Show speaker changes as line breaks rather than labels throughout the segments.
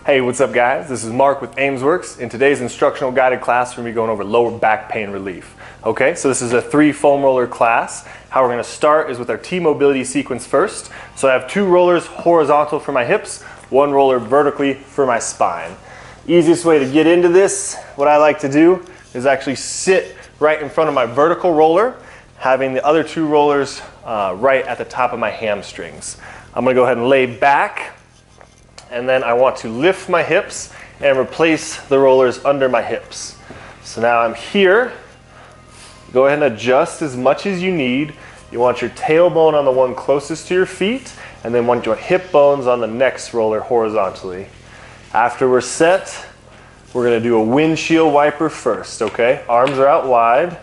Hey, what's up guys? This is Mark with Aimsworx. In today's instructional guided class, we're going to be going over lower back pain relief. Okay, so this is a 3 foam roller class. How we're going to start is with our T-mobility sequence first. So I have 2 rollers horizontal for my hips, 1 roller vertically for my spine. Easiest way to get into this, what I like to do, is actually sit right in front of my vertical roller, having the other 2 rollers right at the top of my hamstrings. I'm going to go ahead and lay back, and then I want to lift my hips and replace the rollers under my hips. So now I'm here. Go ahead and adjust as much as you need. You want your tailbone on the one closest to your feet, and then want your hip bones on the next roller horizontally. After we're set, we're going to do a windshield wiper first, okay? Arms are out wide.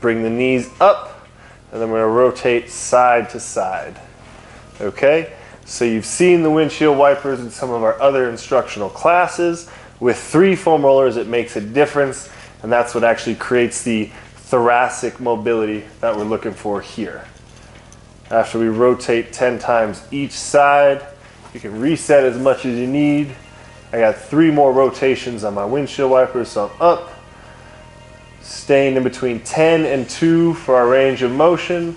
Bring the knees up, and then we're going to rotate side to side. Okay? So you've seen the windshield wipers in some of our other instructional classes. With 3 foam rollers, it makes a difference, and that's what actually creates the thoracic mobility that we're looking for here. After we rotate 10 times each side, you can reset as much as you need. I got 3 more rotations on my windshield wipers, so I'm up. Staying in between 10 and 2 for our range of motion.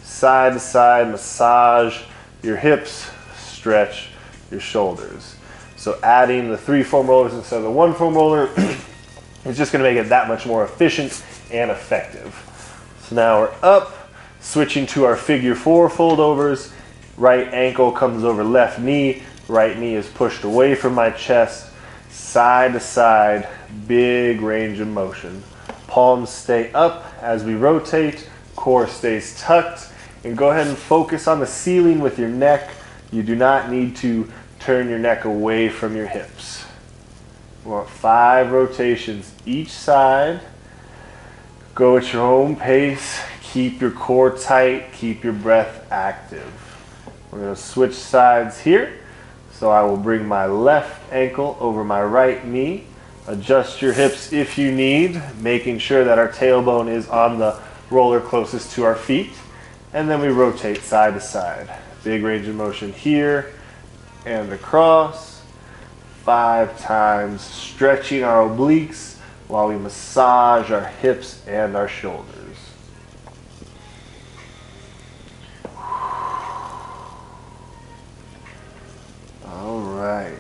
Side to side, massage your hips, stretch your shoulders. So adding the 3 foam rollers instead of the 1 foam roller is just going to make it that much more efficient and effective. So now we're up, switching to our figure 4 foldovers. Right ankle comes over left knee, right knee is pushed away from my chest, side to side, big range of motion. Palms stay up as we rotate, core stays tucked, and go ahead and focus on the ceiling with your neck. You do not need to turn your neck away from your hips. We want 5 rotations each side. Go at your own pace. Keep your core tight. Keep your breath active. We're going to switch sides here. So I will bring my left ankle over my right knee. Adjust your hips if you need, making sure that our tailbone is on the roller closest to our feet. And then we rotate side to side. Big range of motion here and across. 5 times, stretching our obliques while we massage our hips and our shoulders. All right.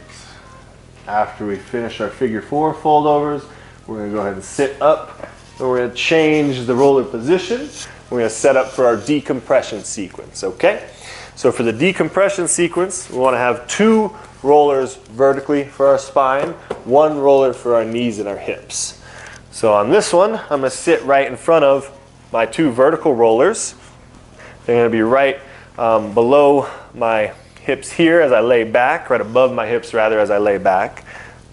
After we finish our figure 4 foldovers, we're going to go ahead and sit up, and we're going to change the roller position. We're going to set up for our decompression sequence, okay? So for the decompression sequence, we want to have 2 rollers vertically for our spine, 1 roller for our knees and our hips. So on this one, I'm going to sit right in front of my 2 vertical rollers. They're going to be right below my hips here as I lay back, right above my hips rather as I lay back.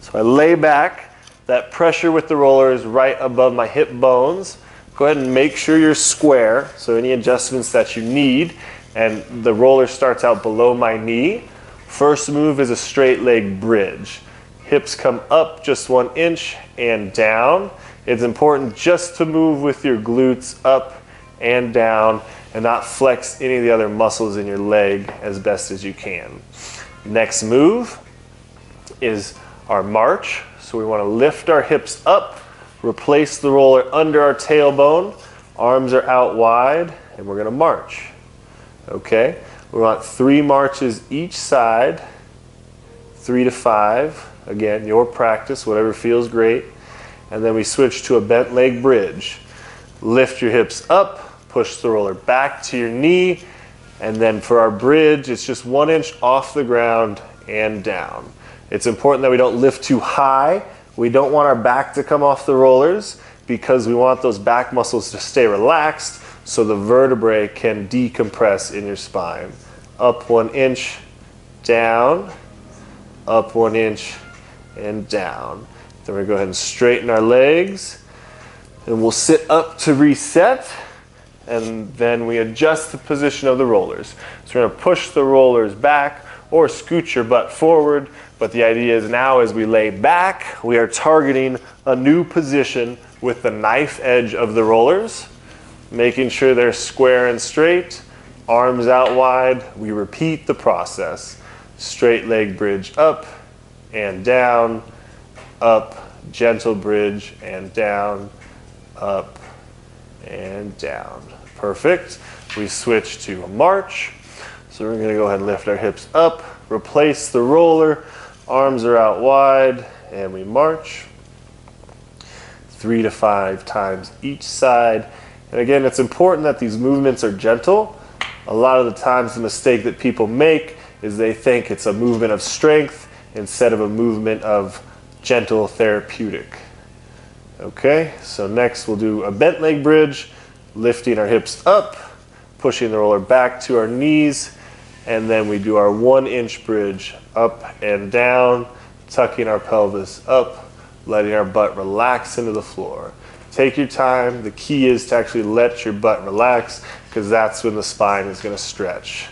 So I lay back, that pressure with the roller is right above my hip bones. Go ahead and make sure you're square, so any adjustments that you need, and the roller starts out below my knee. First move is a straight leg bridge. Hips come up just 1 inch and down. It's important just to move with your glutes up and down and not flex any of the other muscles in your leg as best as you can. Next move is our march. So we want to lift our hips up, replace the roller under our tailbone, arms are out wide, and we're going to march. Okay? We want 3 marches each side, 3 to 5. Again, your practice, whatever feels great. And then we switch to a bent leg bridge. Lift your hips up, push the roller back to your knee, and then for our bridge, it's just 1 inch off the ground and down. It's important that we don't lift too high. We don't want our back to come off the rollers because we want those back muscles to stay relaxed so the vertebrae can decompress in your spine. Up 1 inch, down, up 1 inch, and down. Then we're going to go ahead and straighten our legs, and we'll sit up to reset, and then we adjust the position of the rollers. So we're going to push the rollers back or scoot your butt forward, but the idea is now as we lay back, we are targeting a new position with the knife edge of the rollers, making sure they're square and straight, arms out wide. We repeat the process. Straight leg bridge up, and down, up, gentle bridge, and down, up, and down. Perfect. We switch to a march. So we're going to go ahead and lift our hips up, replace the roller, arms are out wide, and we march 3 to 5 times each side. And again, it's important that these movements are gentle. A lot of the times the mistake that people make is they think it's a movement of strength instead of a movement of gentle therapeutic. Okay, so next we'll do a bent leg bridge, lifting our hips up, pushing the roller back to our knees, and then we do our 1-inch bridge up and down, tucking our pelvis up, letting our butt relax into the floor. Take your time. The key is to actually let your butt relax, because that's when the spine is going to stretch.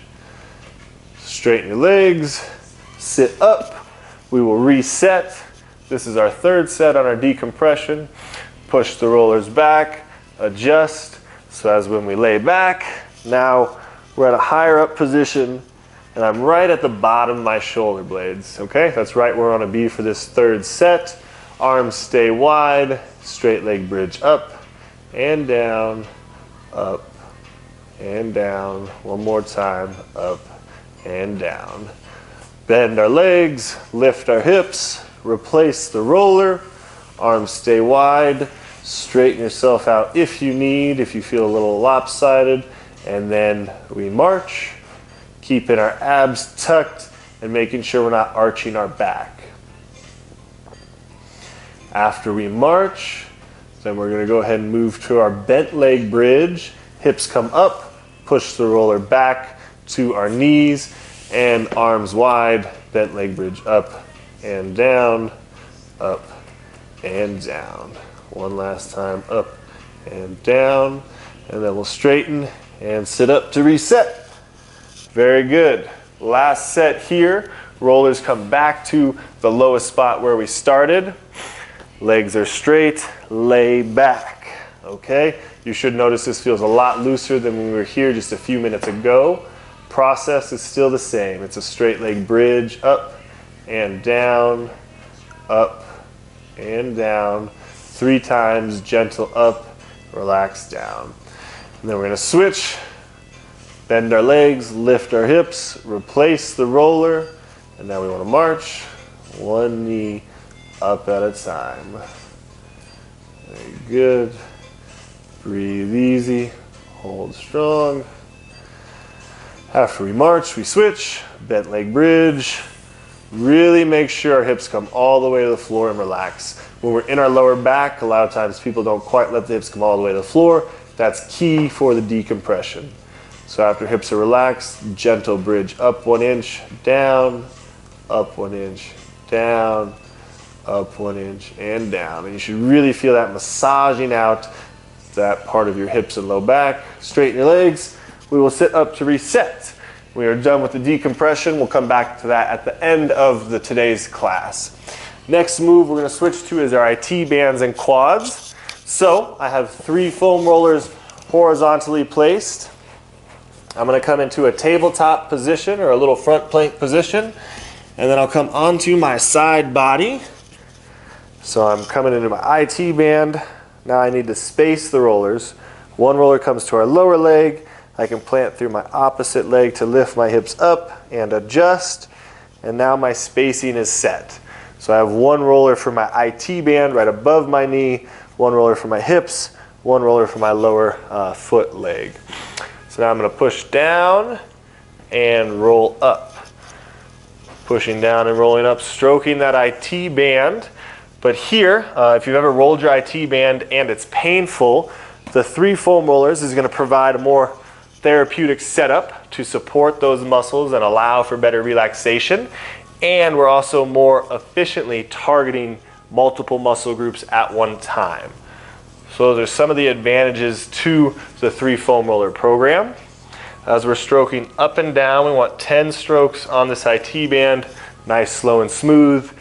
Straighten your legs, sit up. We will reset. This is our 3rd set on our decompression. Push the rollers back, adjust. So as when we lay back, now we're at a higher up position, and I'm right at the bottom of my shoulder blades. Okay, that's right where I want to be for this 3rd set. Arms stay wide, straight leg bridge up and down, up and down. One more time, up and down. Bend our legs, lift our hips, replace the roller, arms stay wide, straighten yourself out if you need, if you feel a little lopsided, and then we march, keeping our abs tucked and making sure we're not arching our back. After we march, then we're going to go ahead and move to our bent leg bridge. Hips come up, push the roller back to our knees, and arms wide, bent leg bridge up and down, up and down. One last time, up and down, and then we'll straighten and sit up to reset. Very good. Last set here. Rollers come back to the lowest spot where we started. Legs are straight, lay back. Okay? You should notice this feels a lot looser than when we were here just a few minutes ago. Process is still the same. It's a straight leg bridge, up and down, up and down. 3 times, gentle up, relax down. And then we're going to switch. Bend our legs, lift our hips, replace the roller, and now we want to march. 1 knee up at a time. Very good. Breathe easy, hold strong. After we march, we switch, bent leg bridge. Really make sure our hips come all the way to the floor and relax. When we're in our lower back, a lot of times people don't quite let the hips come all the way to the floor. That's key for the decompression. So after hips are relaxed, gentle bridge up 1 inch, down, up 1 inch, down, up 1 inch, and down. And you should really feel that massaging out that part of your hips and low back. Straighten your legs. We will sit up to reset. We are done with the decompression. We'll come back to that at the end of today's class. Next move we're going to switch to is our IT bands and quads. So I have 3 foam rollers horizontally placed. I'm going to come into a tabletop position or a little front plank position, and then I'll come onto my side body. So I'm coming into my IT band. Now I need to space the rollers. 1 roller comes to our lower leg. I can plant through my opposite leg to lift my hips up and adjust. And now my spacing is set. So I have 1 roller for my IT band right above my knee, 1 roller for my hips, 1 roller for my lower foot leg. So now I'm going to push down and roll up. Pushing down and rolling up, stroking that IT band. But here, if you've ever rolled your IT band and it's painful, the 3 foam rollers is going to provide a more therapeutic setup to support those muscles and allow for better relaxation. And we're also more efficiently targeting multiple muscle groups at one time. So those are some of the advantages to the 3 foam roller program. As we're stroking up and down, we want 10 strokes on this IT band, nice, slow, and smooth.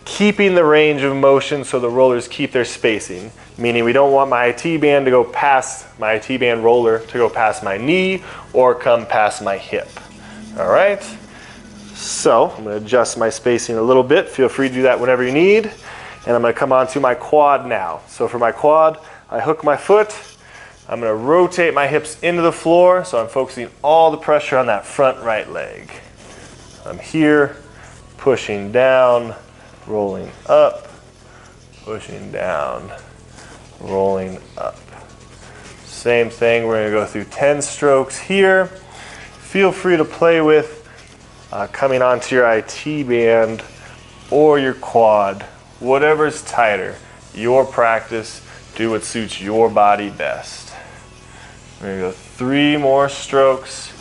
Keeping the range of motion so the rollers keep their spacing, meaning we don't want my IT band to go past, my IT band roller to go past my knee or come past my hip. All right, So I'm going to adjust my spacing a little bit. Feel free to do that whenever you need. And I'm going to come onto my quad now. So for my quad, I hook my foot. I'm going to rotate my hips into the floor, so I'm focusing all the pressure on that front right leg. I'm here, pushing down, rolling up, pushing down, rolling up. Same thing, we're going to go through 10 strokes here. Feel free to play with coming onto your IT band or your quad, whatever's tighter. Your practice, do what suits your body best. We're going to go 3 more strokes.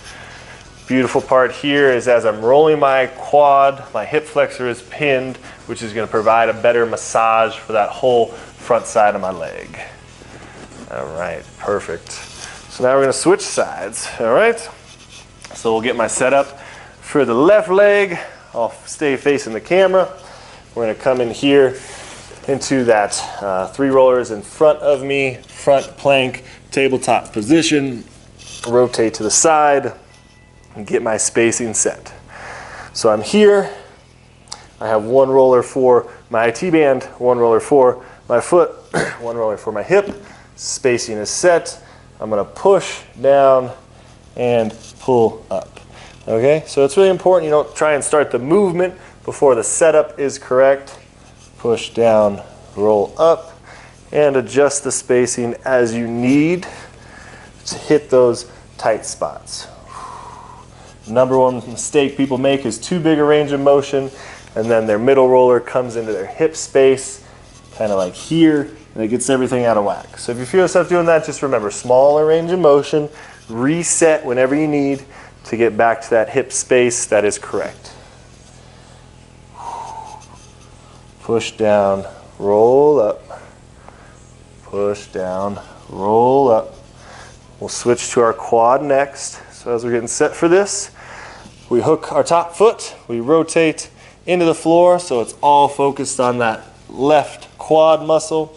Beautiful part here is as I'm rolling my quad, my hip flexor is pinned, which is going to provide a better massage for that whole front side of my leg. All right, perfect. So now we're going to switch sides, all right? So we'll get my setup for the left leg. I'll stay facing the camera. We're going to come in here into that 3 rollers in front of me, front plank, tabletop position, rotate to the side, and get my spacing set. So I'm here. I have 1 roller for my IT band, 1 roller for my foot, 1 roller for my hip. Spacing is set. I'm going to push down and pull up. Okay, so it's really important you don't try and start the movement before the setup is correct. Push down, roll up, and adjust the spacing as you need to hit those tight spots. Number one mistake people make is too big a range of motion, and then their middle roller comes into their hip space, kind of like here, and it gets everything out of whack. So if you feel yourself doing that, just remember, smaller range of motion, reset whenever you need to get back to that hip space that is correct. Push down, roll up. Push down, roll up. We'll switch to our quad next. So as we're getting set for this, we hook our top foot, we rotate into the floor so it's all focused on that left quad muscle.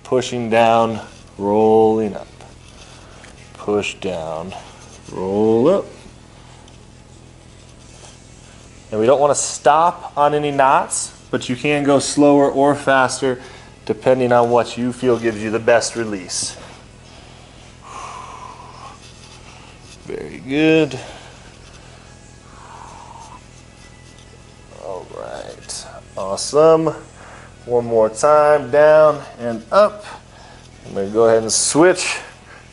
Pushing down, rolling up. Push down, roll up. And we don't want to stop on any knots, but you can go slower or faster depending on what you feel gives you the best release. Very good. All right, awesome. One more time, down and up. I'm going to go ahead and switch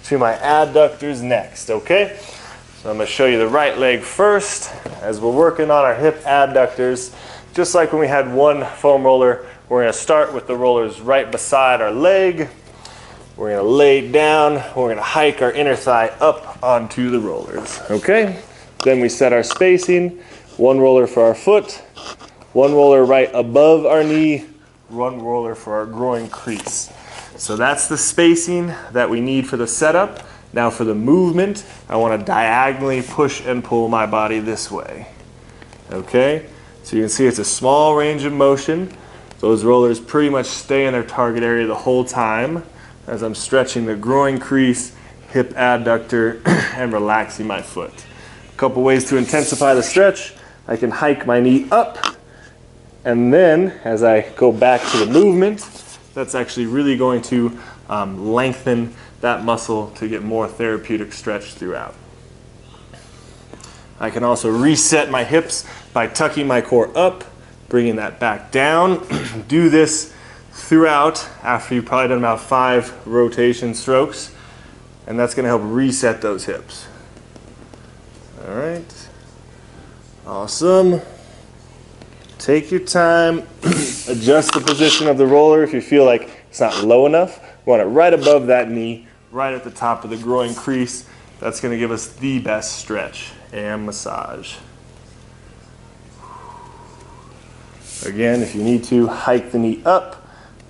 to my adductors next, okay? So I'm going to show you the right leg first as we're working on our hip adductors. Just like when we had 1 foam roller, we're going to start with the rollers right beside our leg. We're going to lay down. We're going to hike our inner thigh up onto the rollers. Okay? Then we set our spacing. 1 roller for our foot. 1 roller right above our knee. 1 roller for our groin crease. So that's the spacing that we need for the setup. Now for the movement, I want to diagonally push and pull my body this way. Okay? So you can see it's a small range of motion. Those rollers pretty much stay in their target area the whole time as I'm stretching the groin crease, hip adductor, and relaxing my foot. A couple ways to intensify the stretch. I can hike my knee up, and then as I go back to the movement, that's actually really going to lengthen that muscle to get more therapeutic stretch throughout. I can also reset my hips by tucking my core up, bringing that back down. Do this throughout after you've probably done about 5 rotation strokes, and that's going to help reset those hips. All right, awesome. Take your time, adjust the position of the roller if you feel like it's not low enough. We want it right above that knee, right at the top of the groin crease. That's going to give us the best stretch and massage. Again, if you need to, hike the knee up,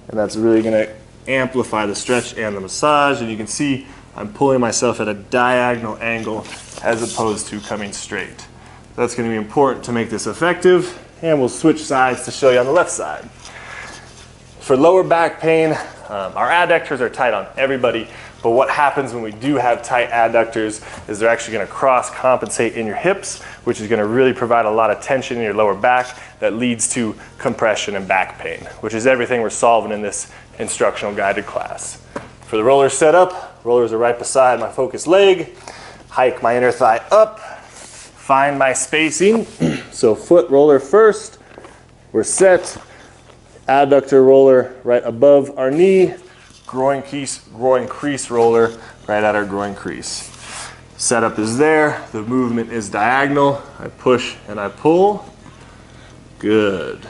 and that's really going to amplify the stretch and the massage. And you can see I'm pulling myself at a diagonal angle as opposed to coming straight. That's going to be important to make this effective, and we'll switch sides to show you on the left side. For lower back pain, our adductors are tight on everybody, but what happens when we do have tight adductors is they're actually going to cross compensate in your hips, which is going to really provide a lot of tension in your lower back that leads to compression and back pain, which is everything we're solving in this instructional guided class. For the roller setup, rollers are right beside my focused leg. Hike my inner thigh up, find my spacing. So foot roller first, we're set. Adductor roller right above our knee, groin crease roller right at our groin crease. Setup is there, the movement is diagonal. I push and I pull. Good.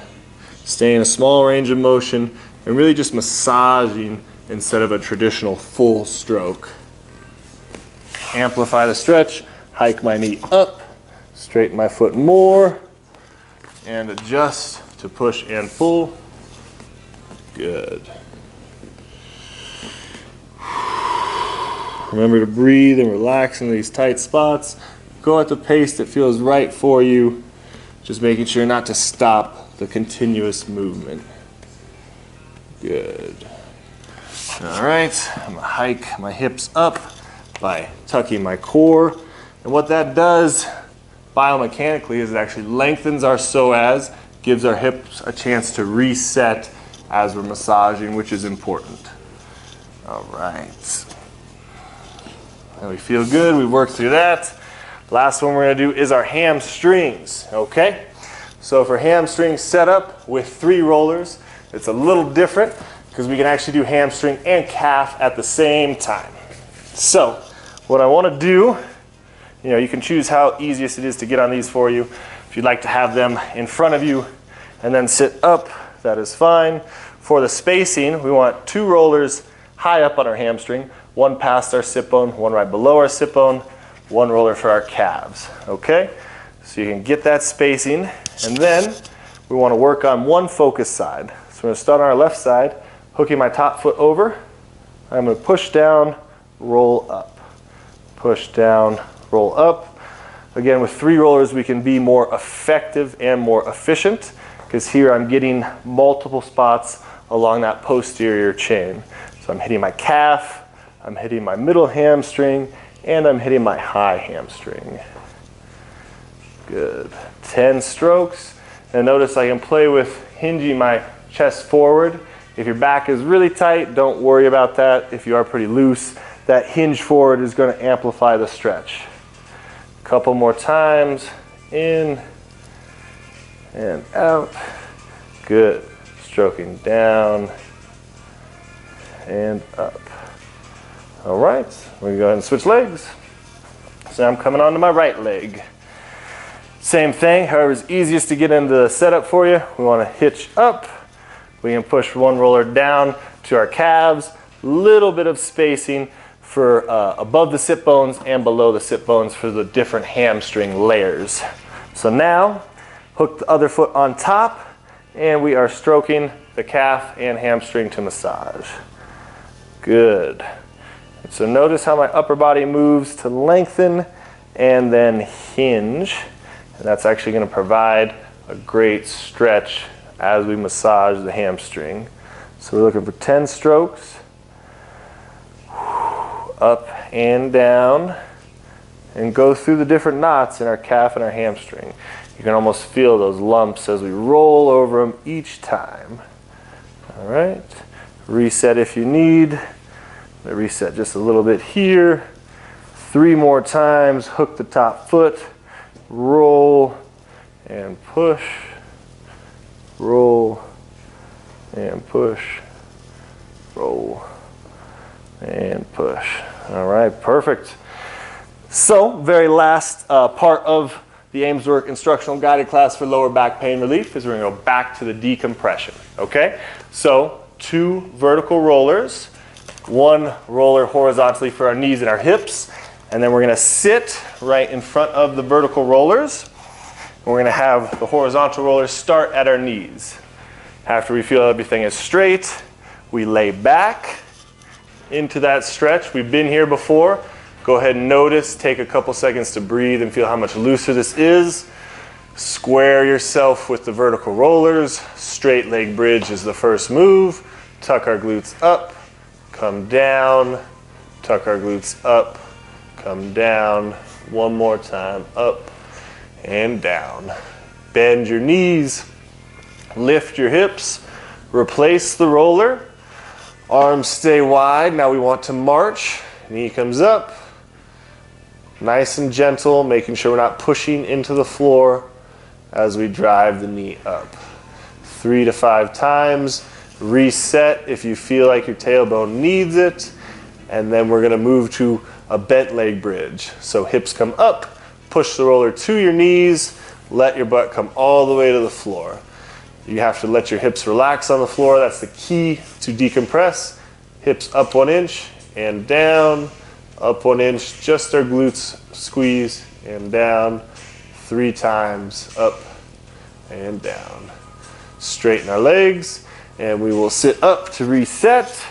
Stay in a small range of motion and really just massaging instead of a traditional full stroke. Amplify the stretch, hike my knee up, straighten my foot more, and adjust to push and pull. Good. Remember to breathe and relax in these tight spots. Go at the pace that feels right for you, just making sure not to stop the continuous movement. Good. All right, I'm gonna hike my hips up by tucking my core. And what that does biomechanically is it actually lengthens our psoas, gives our hips a chance to reset as we're massaging, which is important. All right. And we feel good, we worked through that. Last one we're gonna do is our hamstrings, okay? So for hamstring setup with 3 rollers, it's a little different because we can actually do hamstring and calf at the same time. So what I wanna do, you can choose how easiest it is to get on these for you. If you'd like to have them in front of you and then sit up, that is fine. For the spacing, we want 2 rollers high up on our hamstring, 1 past our sit bone, 1 right below our sit bone, 1 roller for our calves, okay? So you can get that spacing, and then we want to work on 1 focus side. So we're going to start on our left side, hooking my top foot over. I'm going to push down, roll up. Push down, roll up. Again, with 3 rollers, we can be more effective and more efficient, because here I'm getting multiple spots along that posterior chain. So I'm hitting my calf, I'm hitting my middle hamstring, and I'm hitting my high hamstring. Good. 10 strokes. And notice I can play with hinging my chest forward. If your back is really tight, don't worry about that. If you are pretty loose, that hinge forward is going to amplify the stretch. A couple more times. In and out. Good. Stroking down and up. All right, we're gonna go ahead and switch legs. So I'm coming onto my right leg. Same thing, however's easiest to get into the setup for you. We wanna hitch up. We can push 1 roller down to our calves. Little bit of spacing for above the sit bones and below the sit bones for the different hamstring layers. So now, hook the other foot on top, and we are stroking the calf and hamstring to massage. Good. So notice how my upper body moves to lengthen and then hinge. And that's actually going to provide a great stretch as we massage the hamstring. So we're looking for 10 strokes. Up and down. And go through the different knots in our calf and our hamstring. You can almost feel those lumps as we roll over them each time. All right. Reset if you need. Reset just a little bit here. 3 more times. Hook the top foot. Roll and push. Roll and push. Roll and push. All right, perfect. So, very last part of the Aimsworx instructional guided class for lower back pain relief is we're going to go back to the decompression. Okay? So, 2 vertical rollers. 1 roller horizontally for our knees and our hips, and then we're going to sit right in front of the vertical rollers. We're going to have the horizontal rollers start at our knees. After we feel everything is straight, we lay back into that stretch. We've been here before. Go ahead and notice, take a couple seconds to breathe and feel how much looser this is. Square yourself with the vertical rollers. Straight leg bridge is the first move. Tuck our glutes up, come down, tuck our glutes up, come down. One more time, up and down. Bend your knees, lift your hips, replace the roller. Arms stay wide. Now we want to march. Knee comes up. Nice and gentle, making sure we're not pushing into the floor as we drive the knee up. 3 to 5 times. Reset if you feel like your tailbone needs it. And then we're gonna move to a bent leg bridge. So hips come up, push the roller to your knees, let your butt come all the way to the floor. You have to let your hips relax on the floor. That's the key to decompress. Hips up 1 inch and down, up 1 inch, just our glutes squeeze and down. 3 times, up and down. Straighten our legs, and we will sit up to reset.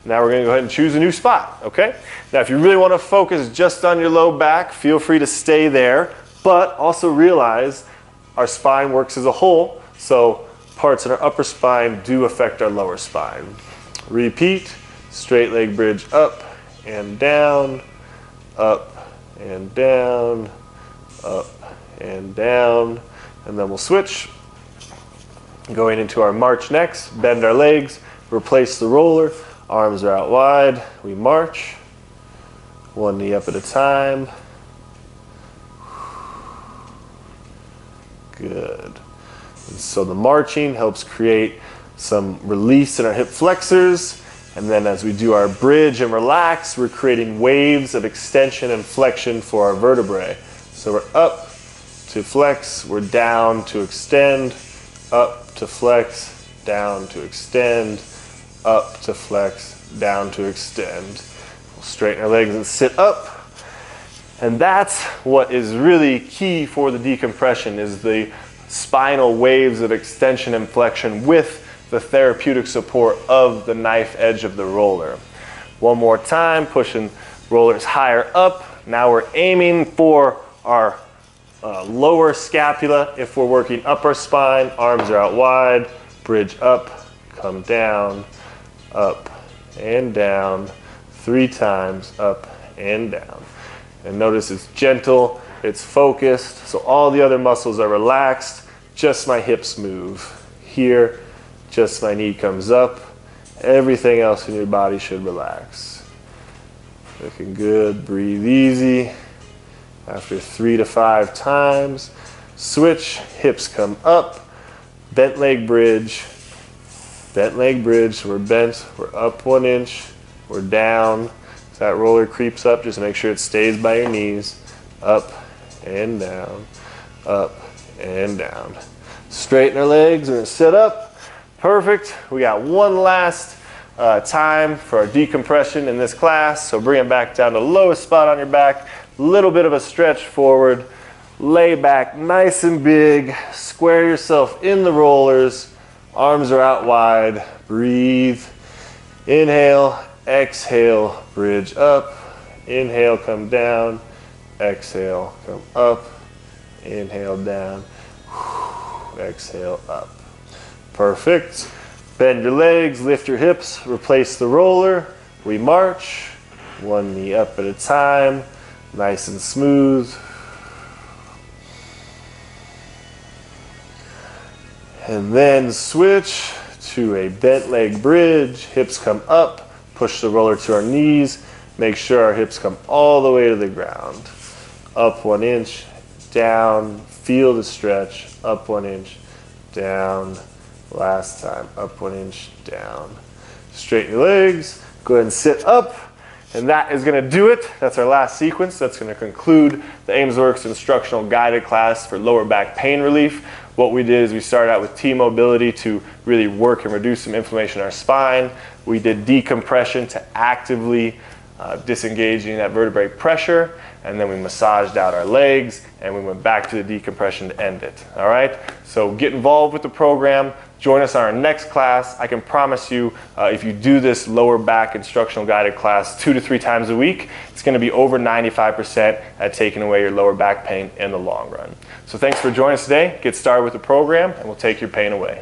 Now we're gonna go ahead and choose a new spot, okay? Now if you really wanna focus just on your low back, feel free to stay there, but also realize our spine works as a whole, so parts in our upper spine do affect our lower spine. Repeat, straight leg bridge up and down, up and down, up and down, and then we'll switch. Going into our march next, bend our legs, replace the roller, arms are out wide, we march, 1 knee up at a time. Good. And so the marching helps create some release in our hip flexors, and then as we do our bridge and relax, we're creating waves of extension and flexion for our vertebrae. So we're up to flex, we're down to extend, up to flex, down to extend, up to flex, down to extend. We'll straighten our legs and sit up. And that's what is really key for the decompression, is the spinal waves of extension and flexion with the therapeutic support of the knife edge of the roller. One more time, pushing rollers higher up. Now we're aiming for our lower scapula. If we're working upper spine, arms are out wide, bridge up, come down, up and down, 3 times, up and down. And notice it's gentle, it's focused, so all the other muscles are relaxed, just my hips move. Here, just my knee comes up, everything else in your body should relax. Looking good, breathe easy. After 3 to 5 times, switch, hips come up, bent leg bridge, we're bent, we're up 1 inch, we're down. As that roller creeps up, just make sure it stays by your knees, up and down, up and down. Straighten our legs, we're gonna sit up, perfect. We got one last time for our decompression in this class, so bring it back down to the lowest spot on your back. Little bit of a stretch forward, lay back nice and big, square yourself in the rollers, arms are out wide, breathe, inhale, exhale, bridge up, inhale, come down, exhale, come up, inhale, down, exhale, up. Perfect. Bend your legs, lift your hips, replace the roller, we march, 1 knee up at a time. Nice and smooth. And then switch to a bent leg bridge. Hips come up, push the roller to our knees. Make sure our hips come all the way to the ground. Up 1 inch, down, feel the stretch. Up 1 inch, down. Last time, up 1 inch, down. Straighten your legs, go ahead and sit up. And that is going to do it. That's our last sequence. That's going to conclude the Aimsworx instructional guided class for lower back pain relief. What we did is we started out with T-mobility to really work and reduce some inflammation in our spine. We did decompression to actively disengaging that vertebrae pressure, and then we massaged out our legs, and we went back to the decompression to end it. All right? So get involved with the program. Join us on our next class. I can promise you, if you do this lower back instructional guided class 2 to 3 times a week, it's going to be over 95% at taking away your lower back pain in the long run. So thanks for joining us today. Get started with the program, and we'll take your pain away.